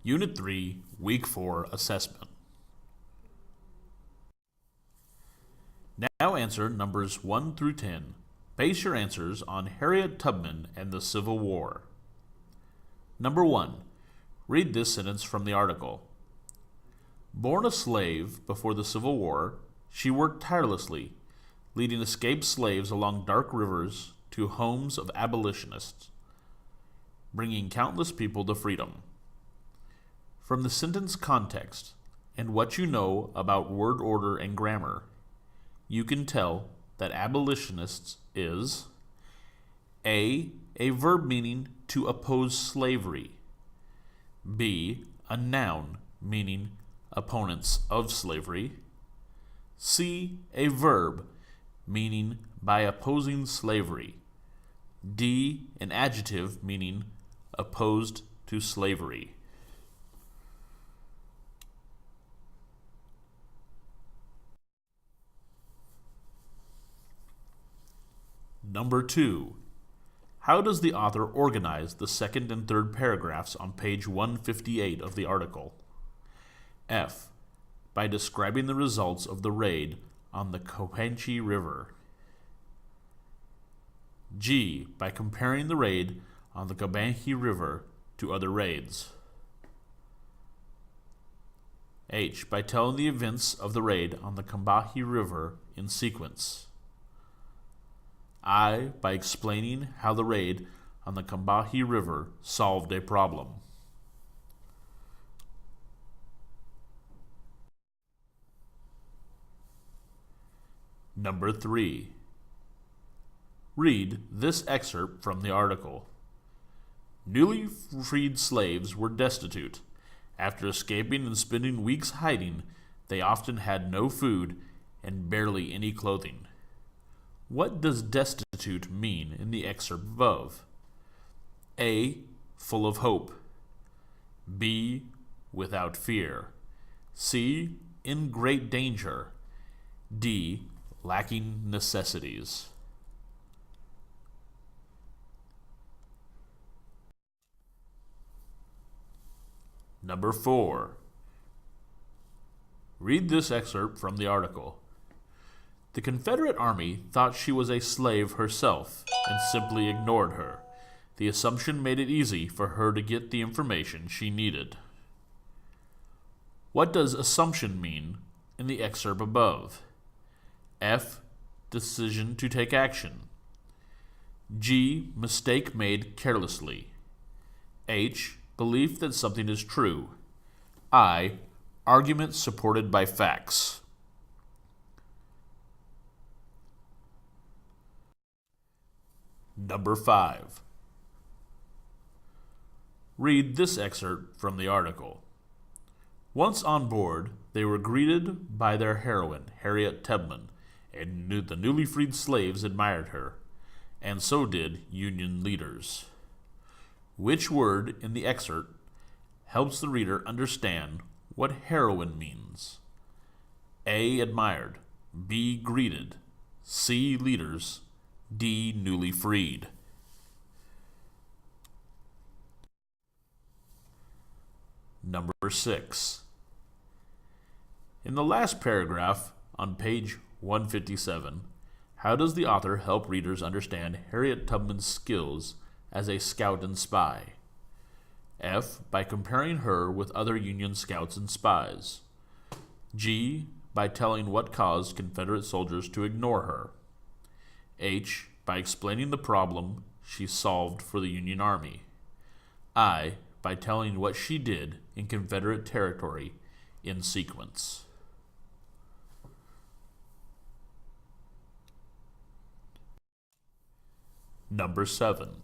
Unit 3, Week 4 Assessment. Now answer numbers 1 through 10. Base your answers on Harriet Tubman and the Civil War. Number 1. Read this sentence from the article. Born a slave before the Civil War, she worked tirelessly, leading escaped slaves along dark rivers to homes of abolitionists, bringing countless people to freedom. From the sentence context and what you know about word order and grammar, you can tell that abolitionists is A verb meaning to oppose slavery, B, a noun meaning opponents of slavery, C, a verb meaning by opposing slavery, D, an adjective meaning opposed to slavery. Number 2. How does the author organize the second and third paragraphs on page 158 of the article? F. By describing the results of the raid on the Comanche River. G. By comparing the raid on the Comanche River to other raids. H. By telling the events of the raid on the Comanche River in sequence. I. By explaining how the raid on the Comanche River solved a problem. Number 3. Read this excerpt from the article. Newly freed slaves were destitute. After escaping and spending weeks hiding, they often had no food and barely any clothing. What does destitute mean in the excerpt above? A. Full of hope. B. Without fear. C. In great danger. D. Lacking necessities. Number 4. Read this excerpt from the article. The Confederate Army thought she was a slave herself and simply ignored her. The assumption made it easy for her to get the information she needed. What does assumption mean in the excerpt above? F. Decision to take action. G. Mistake made carelessly. H. Belief that something is true. I. Argument supported by facts. Number 5. Read this excerpt from the article. Once on board, they were greeted by their heroine, Harriet Tubman, and the newly freed slaves admired her, and so did Union leaders. Which word in the excerpt helps the reader understand what heroine means? A. Admired. B. Greeted. C. Leaders. D. Newly freed. Number 6. In the last paragraph on page 157, how does the author help readers understand Harriet Tubman's skills as a scout and spy? F. By comparing her with other Union scouts and spies. G. By telling what caused Confederate soldiers to ignore her. H. By explaining the problem she solved for the Union Army. I. By telling what she did in Confederate territory in sequence. Number 7.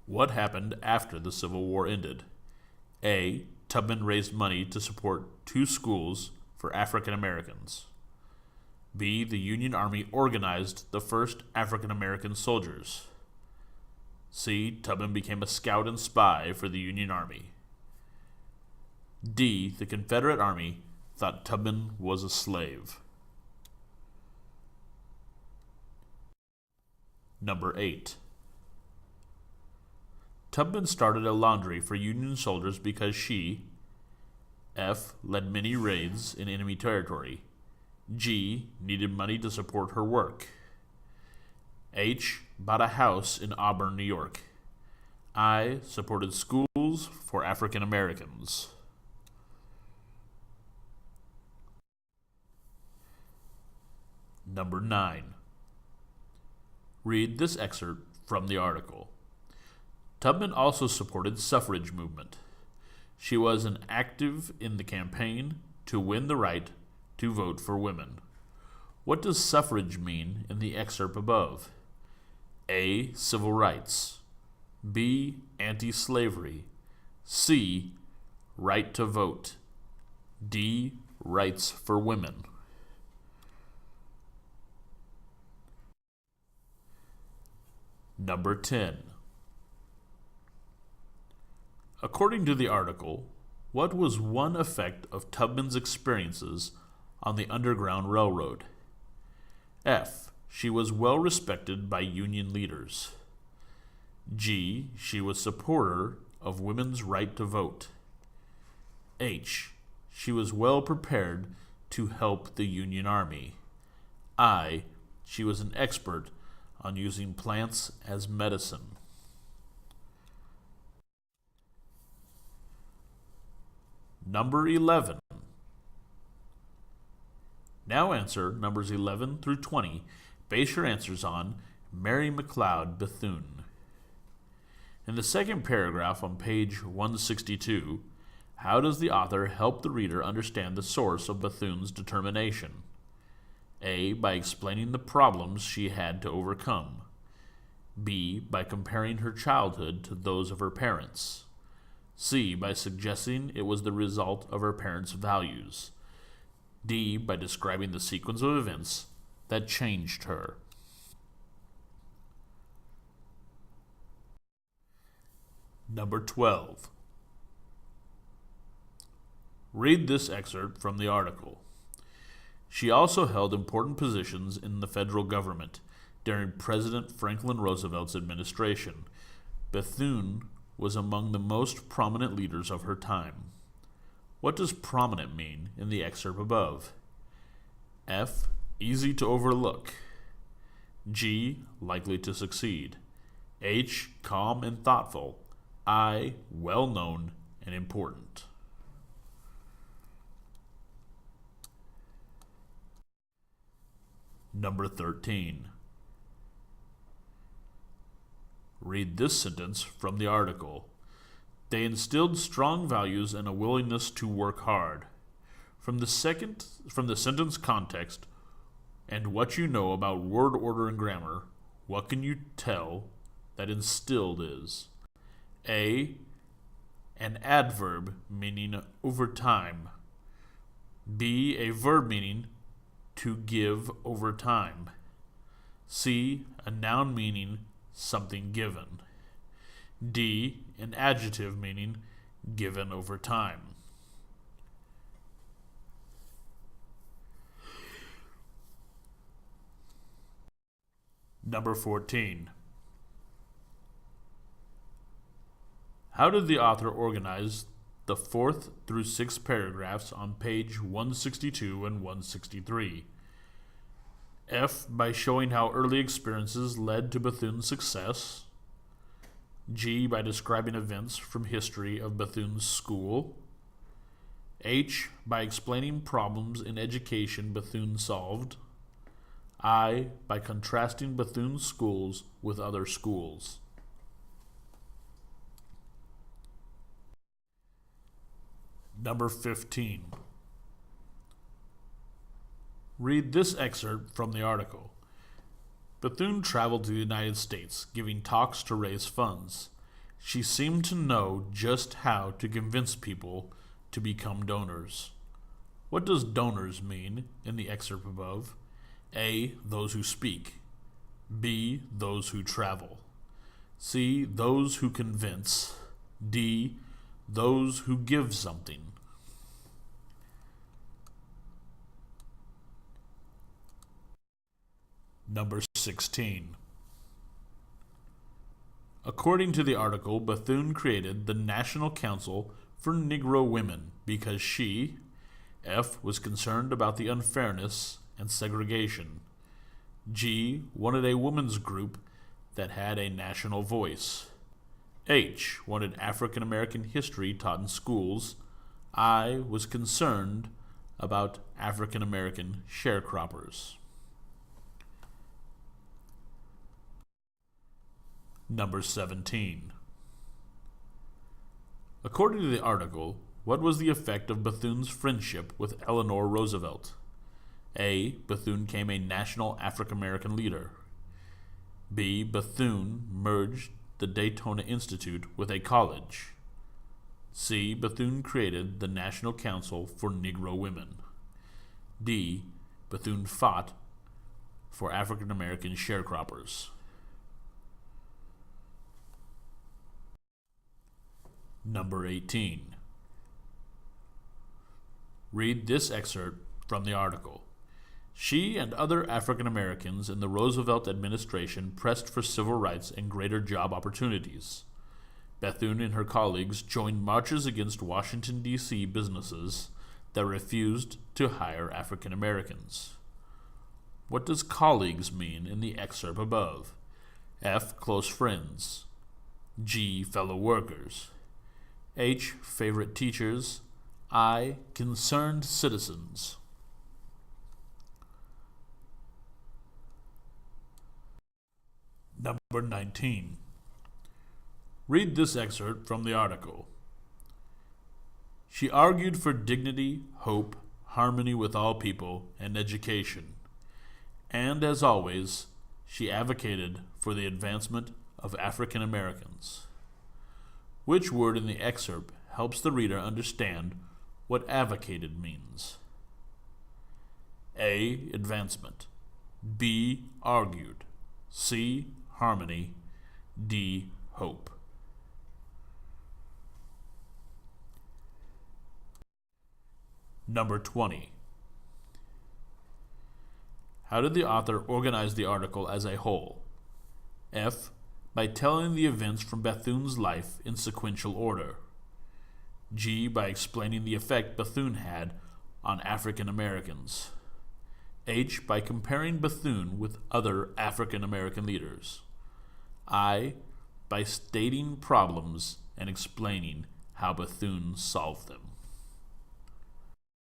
What happened after the Civil War ended? A. Tubman raised money to support 2 schools for African Americans. B. The Union Army organized the first African American soldiers. C. Tubman became a scout and spy for the Union Army. D. The Confederate Army thought Tubman was a slave. Number 8. Tubman started a laundry for Union soldiers because she F. led many raids in enemy territory. G. needed money to support her work. H. bought a house in Auburn, New York. I. supported schools for African Americans. Number 9. Read this excerpt from the article. Tubman also supported suffrage movement. She was an active in the campaign to win the right to vote for women. What does suffrage mean in the excerpt above? A. Civil rights. B. Anti-slavery. C. Right to vote. D. Rights for women. Number 10. According to the article, what was one effect of Tubman's experiences on the Underground Railroad? F. She was well respected by Union leaders. G. She was supporter of women's right to vote. H. She was well prepared to help the Union Army. I. She was an expert on using plants as medicine. Number 11. Now answer numbers 11 through 20. Base your answers on Mary McLeod Bethune. In the second paragraph on page 162, how does the author help the reader understand the source of Bethune's determination? A. By explaining the problems she had to overcome. B. By comparing her childhood to those of her parents. C. By suggesting it was the result of her parents' values. D. By describing the sequence of events that changed her. Number 12. Read this excerpt from the article. She also held important positions in the federal government during President Franklin Roosevelt's administration. Bethune was among the most prominent leaders of her time. What does prominent mean in the excerpt above? F. Easy to overlook. G. Likely to succeed. H. Calm and thoughtful. I. Well known and important. Number 13. Read this sentence from the article. They instilled strong values and a willingness to work hard. From the sentence context and what you know about word order and grammar, what can you tell that instilled is? A. An adverb meaning over time. B. A verb meaning to give over time. C. A noun meaning something given. D. An adjective meaning given over time. Number 14. How did the author organize the 4th through 6th paragraphs on page 162 and 163? F. By showing how early experiences led to Bethune's success. G. By describing events from history of Bethune's school. H. By explaining problems in education Bethune solved. I. By contrasting Bethune's schools with other schools. Number 15. Read this excerpt from the article. Bethune traveled to the United States, giving talks to raise funds. She seemed to know just how to convince people to become donors. What does donors mean in the excerpt above? A. Those who speak. B. Those who travel. C. Those who convince. D. Those who give something. Number 16. According to the article, Bethune created the National Council for Negro Women because she, F, was concerned about the unfairness and segregation. G, wanted a women's group that had a national voice. H, wanted African American history taught in schools. I, was concerned about African American sharecroppers. Number 17. According to the article, what was the effect of Bethune's friendship with Eleanor Roosevelt? A, Bethune became a national African American leader. B, Bethune merged the Daytona Institute with a college. C, Bethune created the National Council for Negro Women. D, Bethune fought for African American sharecroppers. Number 18. Read this excerpt from the article. She and other African Americans in the Roosevelt administration pressed for civil rights and greater job opportunities. Bethune and her colleagues joined marches against Washington, D.C. businesses that refused to hire African Americans. What does colleagues mean in the excerpt above? F, close friends. G, fellow workers. H, favorite teachers. I, concerned citizens. Number 19. Read this excerpt from the article. She argued for dignity, hope, harmony with all people, and education. And, as always, she advocated for the advancement of African Americans. Which word in the excerpt helps the reader understand what advocated means? A, advancement. B, argued. C, harmony. D, hope. Number 20. How did the author organize the article as a whole? F, by telling the events from Bethune's life in sequential order. G, by explaining the effect Bethune had on African Americans. H, by comparing Bethune with other African American leaders. I, by stating problems and explaining how Bethune solved them.